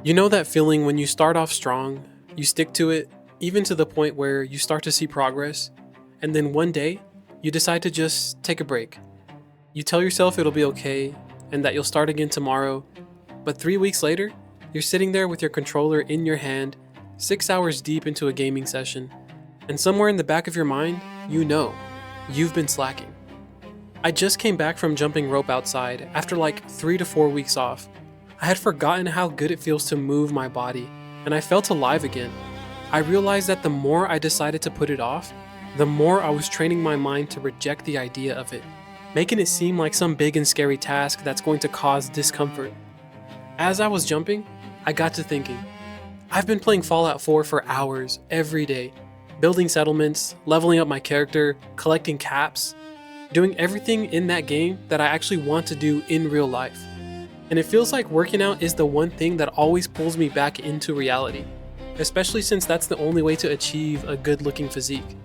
You know that feeling when you start off strong, you stick to it, even to the point where you start to see progress, and then one day, you decide to just take a break. You tell yourself it'll be okay and that you'll start again tomorrow, but 3 weeks later, you're sitting there with your controller in your hand, 6 hours deep into a gaming session, and somewhere in the back of your mind, you know, you've been slacking. I just came back from jumping rope outside after like 3 to 4 weeks off. I had forgotten how good it feels to move my body, and I felt alive again. I realized that the more I decided to put it off, the more I was training my mind to reject the idea of it, making it seem like some big and scary task that's going to cause discomfort. As I was jumping, I got to thinking, I've been playing Fallout 4 for hours every day, building settlements, leveling up my character, collecting caps, doing everything in that game that I actually want to do in real life. And it feels like working out is the one thing that always pulls me back into reality, especially since that's the only way to achieve a good looking physique.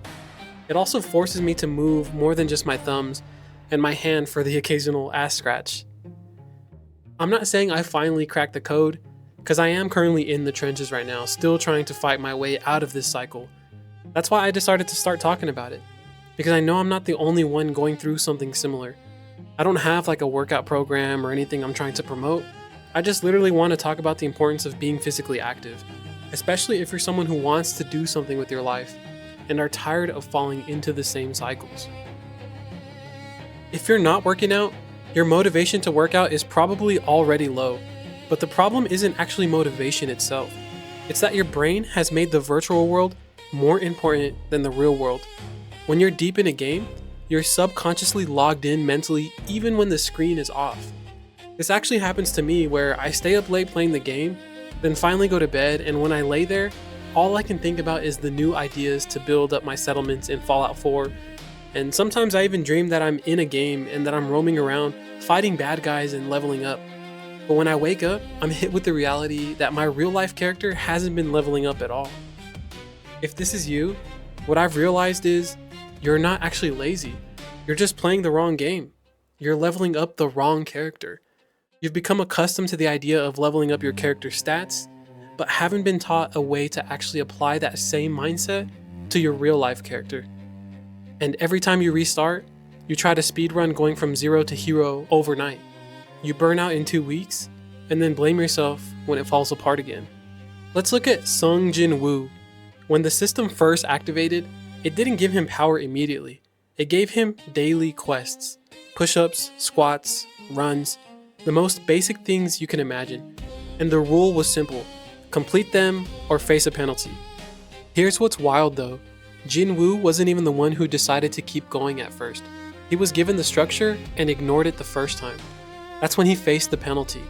It also forces me to move more than just my thumbs and my hand for the occasional ass scratch. I'm not saying I finally cracked the code, because I am currently in the trenches right now, still trying to fight my way out of this cycle. That's why I decided to start talking about it, because I know I'm not the only one going through something similar. I don't have like a workout program or anything I'm trying to promote. I just literally want to talk about the importance of being physically active, especially if you're someone who wants to do something with your life and are tired of falling into the same cycles. If you're not working out, your motivation to work out is probably already low, but the problem isn't actually motivation itself. It's that your brain has made the virtual world more important than the real world. When you're deep in a game, you're subconsciously logged in mentally even when the screen is off. This actually happens to me where I stay up late playing the game, then finally go to bed, and when I lay there, all I can think about is the new ideas to build up my settlements in Fallout 4, and sometimes I even dream that I'm in a game and that I'm roaming around, fighting bad guys and leveling up. But when I wake up, I'm hit with the reality that my real life character hasn't been leveling up at all. If this is you, what I've realized is, you're not actually lazy. You're just playing the wrong game. You're leveling up the wrong character. You've become accustomed to the idea of leveling up your character's stats, but haven't been taught a way to actually apply that same mindset to your real life character. And every time you restart, you try to speedrun going from zero to hero overnight. You burn out in 2 weeks, and then blame yourself when it falls apart again. Let's look at Sung Jin Woo. When the system first activated, it didn't give him power immediately. It gave him daily quests, push-ups, squats, runs, the most basic things you can imagine. And the rule was simple: complete them or face a penalty. Here's what's wild though. Jin Woo wasn't even the one who decided to keep going at first. He was given the structure and ignored it the first time. That's when he faced the penalty.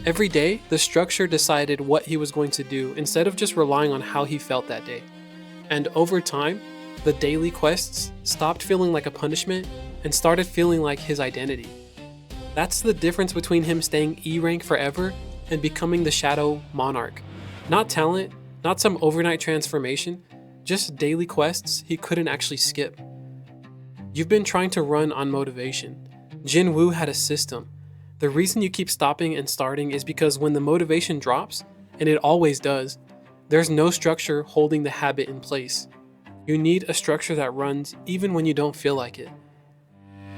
Every day, the structure decided what he was going to do instead of just relying on how he felt that day. And over time, the daily quests stopped feeling like a punishment and started feeling like his identity. That's the difference between him staying E rank forever and becoming the Shadow Monarch. Not talent, not some overnight transformation, just daily quests he couldn't actually skip. You've been trying to run on motivation. Jin Woo had a system. The reason you keep stopping and starting is because when the motivation drops, and it always does, there's no structure holding the habit in place. You need a structure that runs even when you don't feel like it.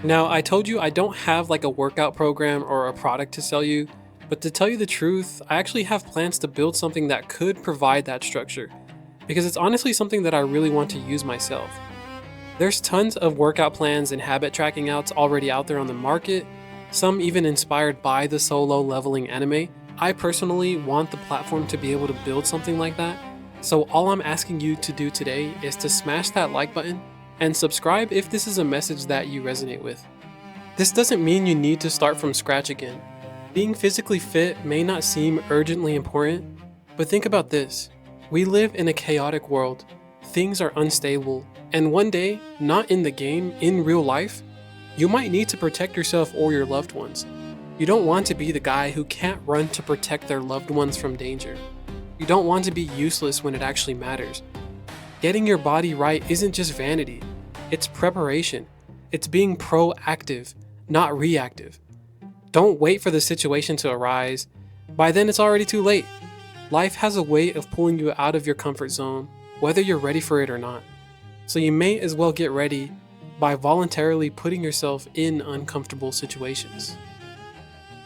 Now, I told you I don't have like a workout program or a product to sell you, but to tell you the truth, I actually have plans to build something that could provide that structure, because it's honestly something that I really want to use myself. There's tons of workout plans and habit tracking outs already out there on the market, some even inspired by the solo leveling anime. I personally want the platform to be able to build something like that. So all I'm asking you to do today is to smash that like button and subscribe if this is a message that you resonate with. This doesn't mean you need to start from scratch again. Being physically fit may not seem urgently important, but think about this. We live in a chaotic world. Things are unstable, and one day, not in the game, in real life, you might need to protect yourself or your loved ones. You don't want to be the guy who can't run to protect their loved ones from danger. You don't want to be useless when it actually matters. Getting your body right isn't just vanity, it's preparation. It's being proactive, not reactive. Don't wait for the situation to arise. By then it's already too late. Life has a way of pulling you out of your comfort zone, whether you're ready for it or not. So you may as well get ready by voluntarily putting yourself in uncomfortable situations.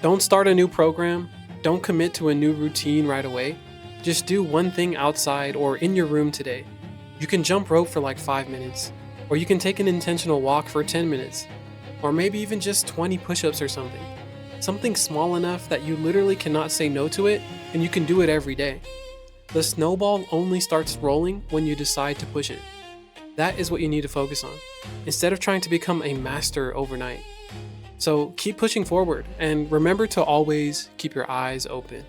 Don't start a new program, don't commit to a new routine right away. Just do one thing outside or in your room today. You can jump rope for like 5 minutes, or you can take an intentional walk for 10 minutes, or maybe even just 20 push ups or something. Something small enough that you literally cannot say no to it, and you can do it every day. The snowball only starts rolling when you decide to push it. That is what you need to focus on, instead of trying to become a master overnight. So keep pushing forward, and remember to always keep your eyes open.